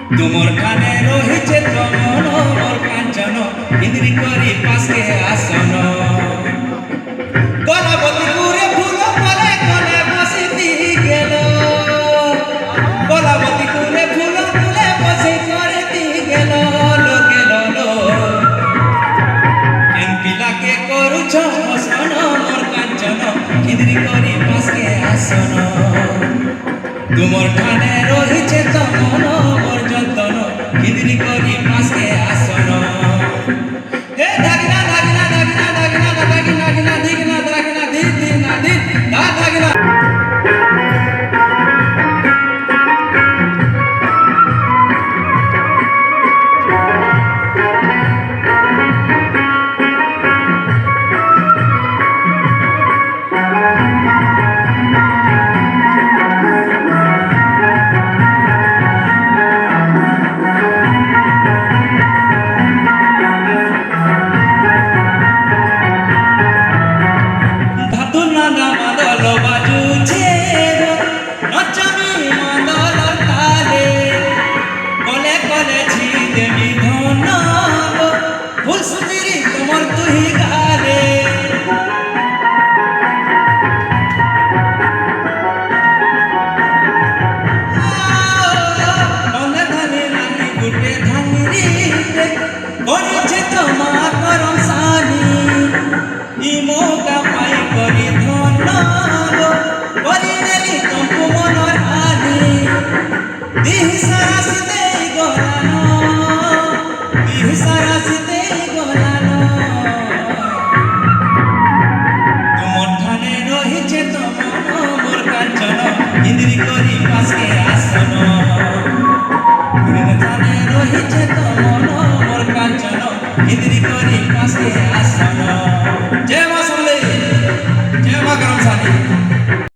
तुमर काने रहिছে তমন মোর কাঞ্চন ইন্দ্রি করি পাশকে আসন গলাবতী পুরে ফুল করে কলে বসিতি গেল গলাবতী পুরে ফুল ফুলে বসে করতি গেল লো গেল লো কেন পিলাকে করুছ হসন মোর কাঞ্চন ইন্দ্রি করি পাশকে আসন तुमर ठाने रहिছে তমন মোর যতন ইন্দ্রি করি পাশকে আসন হে দাগিনা দাগিনা দাগিনা দাগিনা দাগিনা দাগিনা দিগনা দাগিনা দিগনা দিগ দাগিনা করেছে তোমার করম সানি ইমোকা পাই করি ধন করি নেলি তম্পু মনর আনি দিহি সারাসিতে গলানো দিহি সারাসিতে গলানো তোমার ঠানে রহিছে তমন মোর কাঞ্চন ইন্দ্রি করি পাশকে আসন ঠানে রহিছে তমন মোর কাঞ্চন ইন্দ্রি করি পাশকে আসন। জয় মা সমলেই, জয় মা করম সানি।